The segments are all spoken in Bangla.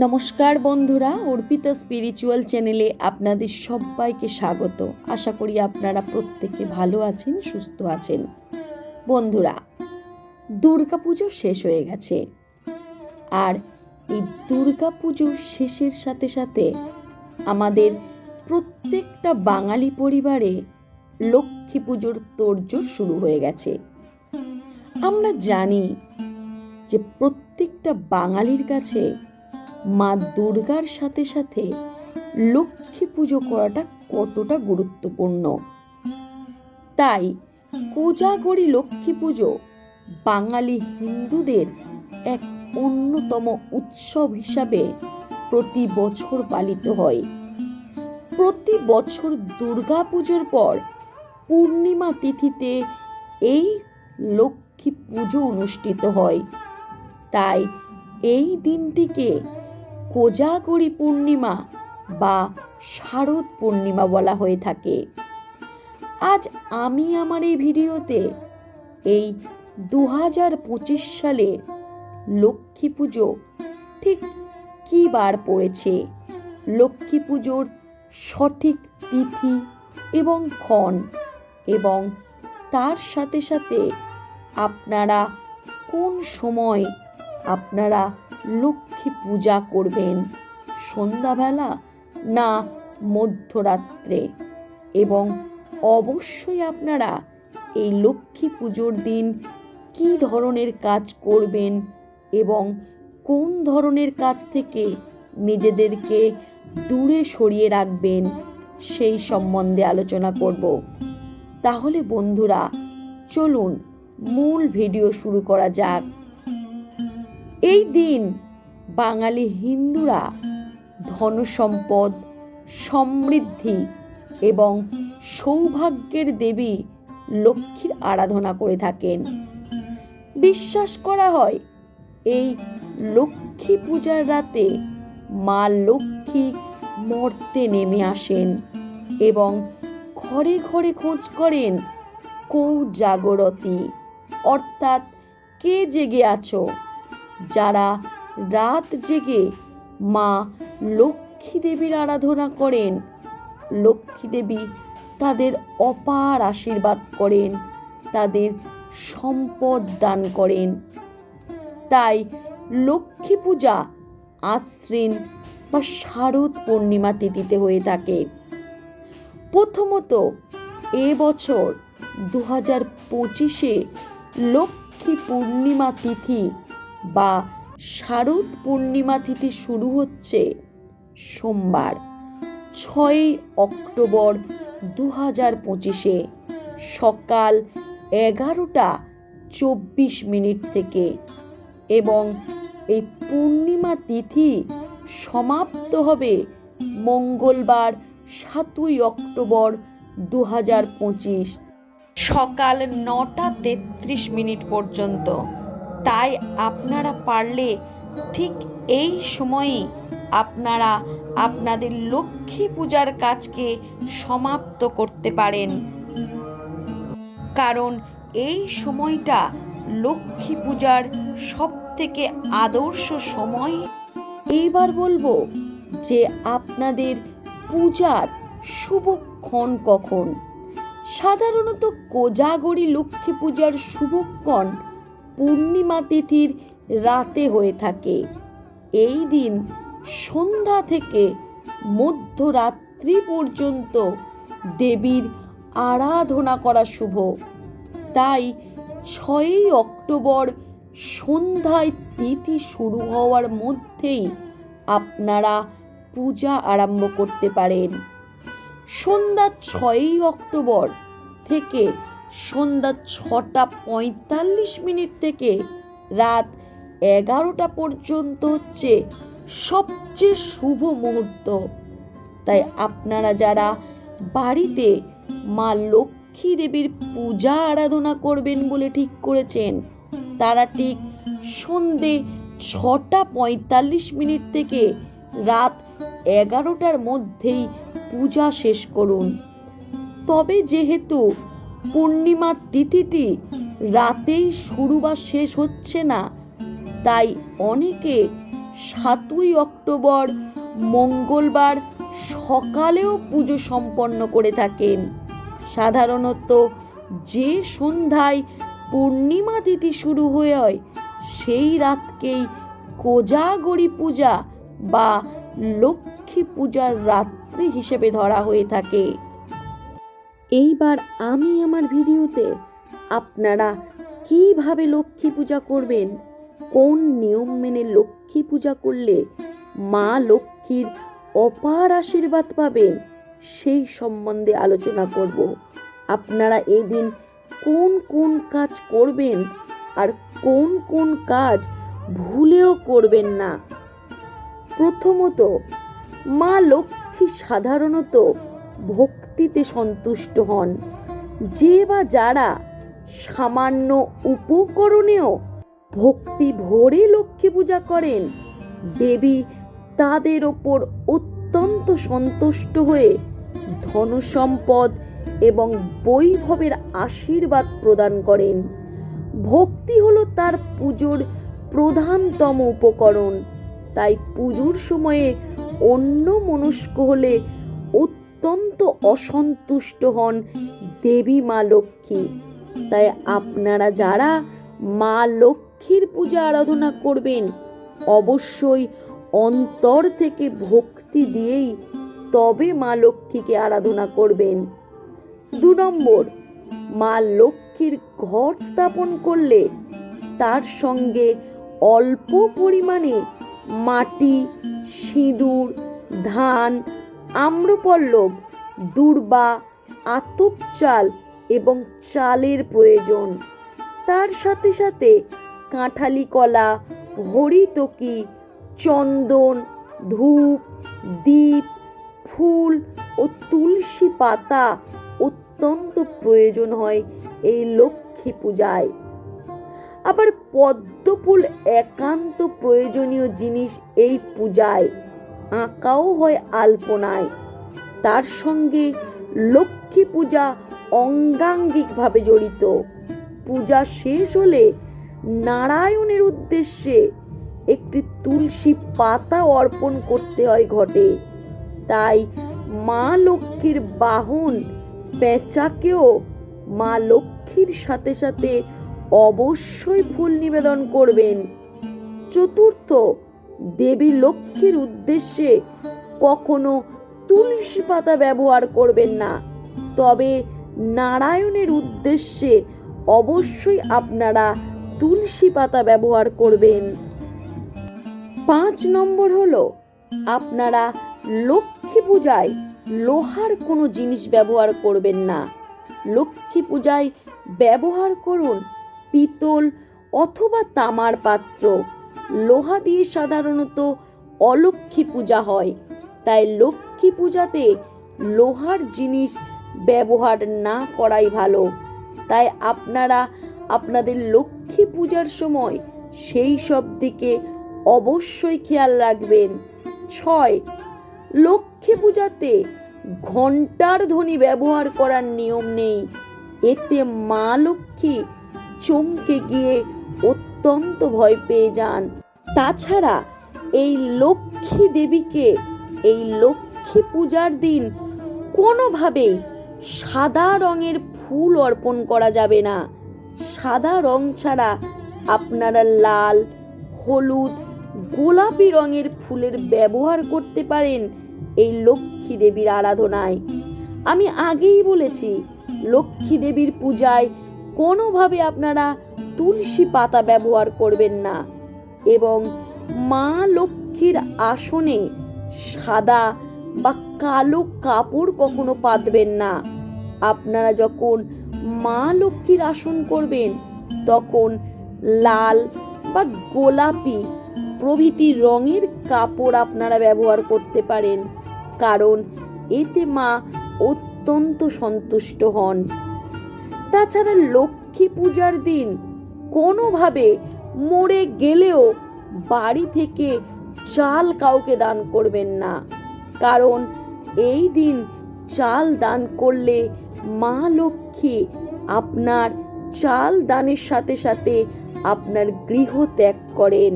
নমস্কার বন্ধুরা, অর্পিতা স্পিরিচুয়াল চ্যানেলে আপনাদের সবাইকে স্বাগত। আশা করি আপনারা প্রত্যেকে ভালো আছেন, সুস্থ আছেন। বন্ধুরা, দুর্গাপুজো শেষ হয়ে গেছে, আর এই দুর্গাপুজো শেষের সাথে সাথে আমাদের প্রত্যেকটা বাঙালি পরিবারে লক্ষ্মী পুজোর তোড়জোড় শুরু হয়ে গেছে। আমরা জানি যে প্রত্যেকটা বাঙালির কাছে মা দুর্গার সাথে সাথে লক্ষ্মী পুজো করাটা কতটা গুরুত্বপূর্ণ। তাই কোজাগরী লক্ষ্মী পুজো বাঙালি হিন্দুদের এক অন্যতম উৎসব হিসাবে প্রতি বছর পালিত হয়। প্রতি বছর দুর্গা পুজোর পর পূর্ণিমা তিথিতে এই লক্ষ্মী পুজো অনুষ্ঠিত হয়। তাই এই দিনটিকে কোজাগরী পূর্ণিমা বা শারদ পূর্ণিমা বলা হয়ে থাকে। আজ আমি আমার এই ভিডিওতে এই 2025 সালে লক্ষ্মী পুজো ঠিক কী বার পড়েছে, লক্ষ্মী পুজোর সঠিক তিথি এবং ক্ষণ, এবং তার সাথে সাথে আপনারা কোন সময় আপনারা লক্ষ্মী পূজা করবেন, সন্ধ্যাবেলা না মধ্যরাত্রে, এবং অবশ্যই আপনারা এই লক্ষ্মী পুজোর দিন কী ধরনের কাজ করবেন এবং কোন ধরনের কাজ থেকে নিজেদেরকে দূরে সরিয়ে রাখবেন সেই সম্বন্ধে আলোচনা করব। তাহলে বন্ধুরা, চলুন মূল ভিডিও শুরু করা যাক। এই দিন বাঙালি হিন্দুরা ধনসম্পদ, সমৃদ্ধি এবং সৌভাগ্যের দেবী লক্ষ্মীর আরাধনা করে থাকেন। বিশ্বাস করা হয় এই লক্ষ্মী পূজার রাতে মা লক্ষ্মী মর্তে নেমে আসেন এবং ঘরে ঘরে খোঁজ করেন কৌ জাগরতী, অর্থাৎ কে জেগে আছো। যারা রাত জেগে মা লক্ষ্মী দেবীর আরাধনা করেন, লক্ষ্মী দেবী তাদের অপার আশীর্বাদ করেন, তাদের সম্পদ দান করেন। তাই লক্ষ্মী পূজা আশ্বিন বা শারদ পূর্ণিমা তিথিতে হয়ে থাকে। প্রথমত এবছর 2025-এ লক্ষ্মী পূর্ণিমা তিথি বা শারদ পূর্ণিমা তিথি শুরু হচ্ছে সোমবার 6 অক্টোবর 2025-এ সকাল 11:24 থেকে, এবং এই পূর্ণিমা তিথি সমাপ্ত হবে মঙ্গলবার 7 অক্টোবর 2025 সকাল 9:33 পর্যন্ত। তাই আপনারা পারলে ঠিক এই সময়ই আপনারা আপনাদের লক্ষ্মী পূজার কাজকে সমাপ্ত করতে পারেন, কারণ এই সময়টা লক্ষ্মী পূজার সবথেকে আদর্শ সময়। এইবার বলবো যে আপনাদের পূজার শুভক্ষণ কখন। সাধারণত কোজাগরী লক্ষ্মী পূজার শুভক্ষণ পূর্ণিমা তিথির রাতে হয়ে থাকে। এই দিন সন্ধ্যা থেকে মধ্যরাত্রি পর্যন্ত দেবীর আরাধনা করা শুভ। তাই 6 অক্টোবর সন্ধ্যায় তিথি শুরু হওয়ার মধ্যেই আপনারা পূজা আরম্ভ করতে পারেন। সন্ধ্যা 6 অক্টোবর থেকে সন্ধ্যা 6:45 থেকে রাত 11টা পর্যন্ত হচ্ছে সবচেয়ে শুভ মুহূর্ত। তাই আপনারা যারা বাড়িতে মা লক্ষ্মী দেবীর পূজা আরাধনা করবেন বলে ঠিক করেছেন, তারা ঠিক সন্ধে 6:45 থেকে রাত 11টার মধ্যেই পূজা শেষ করুন। তবে যেহেতু পূর্ণিমা তিথিটি রাতেই শুরু বা শেষ হচ্ছে না, তাই অনেকে 7ই অক্টোবর মঙ্গলবার সকালেও পুজো সম্পন্ন করে থাকেন। সাধারণত যে সন্ধ্যায় পূর্ণিমা তিথি শুরু হয় সেই রাতকেই কোজাগরী পূজা বা লক্ষ্মী পূজার রাত্রি হিসেবে ধরা হয়ে থাকে। এইবার আমি আমার ভিডিওতে আপনারা কিভাবে লক্ষ্মী পূজা করবেন, কোন নিয়ম মেনে লক্ষ্মী পূজা করলে মা লক্ষ্মীর অপার আশীর্বাদ পাবেন সেই সম্বন্ধে আলোচনা করব। আপনারা এই দিন কোন কোন কাজ করবেন আর কোন কোন কাজ ভুলেও করবেন না। প্রথমত, মা লক্ষ্মী সাধারণত ভক্তিতে সন্তুষ্ট হন। যে বা যারা সামান্য উপকরণেও ভক্তি ভরে লক্ষ্মী পূজা করেন, দেবী তাদের ওপর অত্যন্ত সন্তুষ্ট হয়ে ধনসম্পদ এবং বৈভবের আশীর্বাদ প্রদান করেন। ভক্তি হলো তার পুজোর প্রধানতম উপকরণ। তাই পুজোর সময়ে অন্য মনস্ক হলে অত্যন্ত অসন্তুষ্ট হন দেবী মা লক্ষ্মী। তাই আপনারা যারা মা লক্ষ্মীর পূজা আরাধনা করবেন, অবশ্যই অন্তর থেকে ভক্তি দিয়েই তবে মা লক্ষ্মীকে আরাধনা করবেন। 2 নম্বর, মা লক্ষ্মীর ঘট স্থাপন করলে তার সঙ্গে অল্প পরিমাণে মাটি, সিঁদুর, ধান, আম্রপল্লব, দূর্বা, আতপ চাল এবং চালের প্রয়োজন। তার সাথে সাথে কাঁঠালি কলা, হরিতকি, চন্দন, ধূপ, দীপ, ফুল ও তুলসী পাতা অত্যন্ত প্রয়োজন হয় এই লক্ষ্মী পূজায়। আবার পদ্মফুল একান্ত প্রয়োজনীয় জিনিস এই পূজায়। আঁকাও হয় আলপনায়। তার সঙ্গে লক্ষ্মী পূজা অঙ্গাঙ্গিকভাবে জড়িত। পূজা শেষ হলে নারায়ণের উদ্দেশ্যে একটি তুলসী পাতা অর্পণ করতে হয় ঘটে। তাই মা লক্ষ্মীর বাহন পেঁচাকেও মা লক্ষ্মীর সাথে সাথে অবশ্যই ফুল নিবেদন করবেন। চতুর্থ, দেবী লক্ষ্মীর উদ্দেশ্যে কখনো তুলসী পাতা ব্যবহার করবেন না। তবে নারায়ণের উদ্দেশ্যে অবশ্যই আপনারা তুলসী পাতা ব্যবহার করবেন। 5 নম্বর হলো, আপনারা লক্ষ্মী পূজায় লোহার কোনো জিনিস ব্যবহার করবেন না। লক্ষ্মী পূজায় ব্যবহার করুন পিতল অথবা তামার পাত্র। লোহা দিয়ে সাধারণত অলক্ষ্মী পূজা হয়। তাই লক্ষ্মী পূজাতে লোহার জিনিস ব্যবহার না করাই ভালো। তাই আপনারা আপনাদের লক্ষ্মী পূজার সময় সেই সব দিকে অবশ্যই খেয়াল রাখবেন। 6, লক্ষ্মী পূজাতে ঘণ্টার ধ্বনি ব্যবহার করার নিয়ম নেই। এতে মা লক্ষ্মী চমকে গিয়ে অত্যন্ত ভয় পেয়ে যান। তাছাড়া এই লক্ষ্মী দেবীকে এই লক্ষ্মী পূজার দিন কোনোভাবেই সাদা রঙের ফুল অর্পণ করা যাবে না। সাদা রং ছাড়া আপনারা লাল, হলুদ, গোলাপি রঙের ফুলের ব্যবহার করতে পারেন এই লক্ষ্মী দেবীর আরাধনায়। আমি আগেই বলেছি, লক্ষ্মী দেবীর পূজায় কোনোভাবে আপনারা তুলসী পাতা ব্যবহার করবেন না এবং মা লক্ষ্মীর আসনে সাদা বা কালো কাপড় কখনো পাতবেন না। আপনারা যখন মা লক্ষ্মীর আসন করবেন তখন লাল বা গোলাপি প্রভৃতি রঙের কাপড় আপনারা ব্যবহার করতে পারেন, কারণ এতে মা অত্যন্ত সন্তুষ্ট হন। তাছাড়া লক্ষ্মী পূজার দিন কোনোভাবে মরে গেলেও বাড়ি থেকে চাল কাউকে দান করবেন না, কারণ এই দিন চাল দান করলে মা লক্ষ্মী আপনার চাল দানের সাথে সাথে আপনার গৃহ ত্যাগ করেন।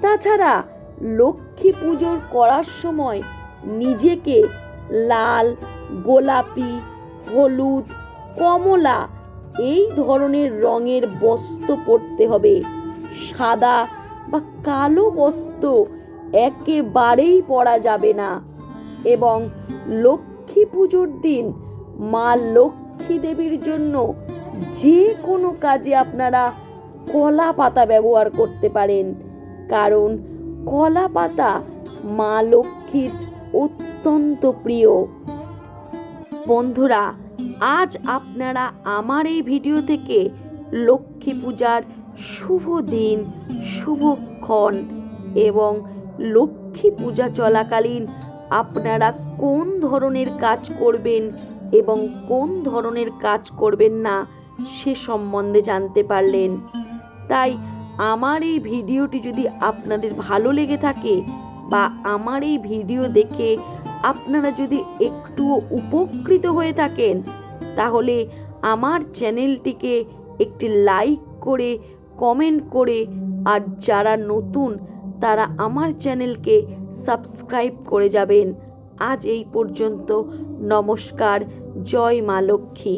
তাছাড়া লক্ষ্মী পুজো করার সময় নিজেকে লাল, গোলাপি, হলুদ, কমলা এই ধরনের রঙের বস্ত্র পরতে হবে। সাদা বা কালো বস্ত্র একেবারেই পরা যাবে না। এবং লক্ষ্মী পুজোর দিন মা লক্ষ্মী দেবীর জন্য যে কোনো কাজে আপনারা কলা পাতা ব্যবহার করতে পারেন, কারণ কলা পাতা মা লক্ষ্মীর অত্যন্ত প্রিয়। বন্ধুরা, আজ আপনারা আমার এই ভিডিও থেকে লক্ষ্মী পূজার শুভ দিন, শুভক্ষণ এবং লক্ষ্মী পূজা চলাকালীন আপনারা কোন ধরনের কাজ করবেন এবং কোন ধরনের কাজ করবেন না সে সম্বন্ধে জানতে পারলেন। তাই আমার এই ভিডিওটি যদি আপনাদের ভালো লেগে থাকে বা আমার এই ভিডিও দেখে আপনারা যদি একটুও উপকৃত হয়ে থাকেন, তাহলে আমার চ্যানেলটিকে একটি লাইক করে, কমেন্ট করে, আর যারা নতুন তারা আমার চ্যানেলকে সাবস্ক্রাইব করে যাবেন। আজ এই পর্যন্ত। নমস্কার। জয় মা লক্ষ্মী।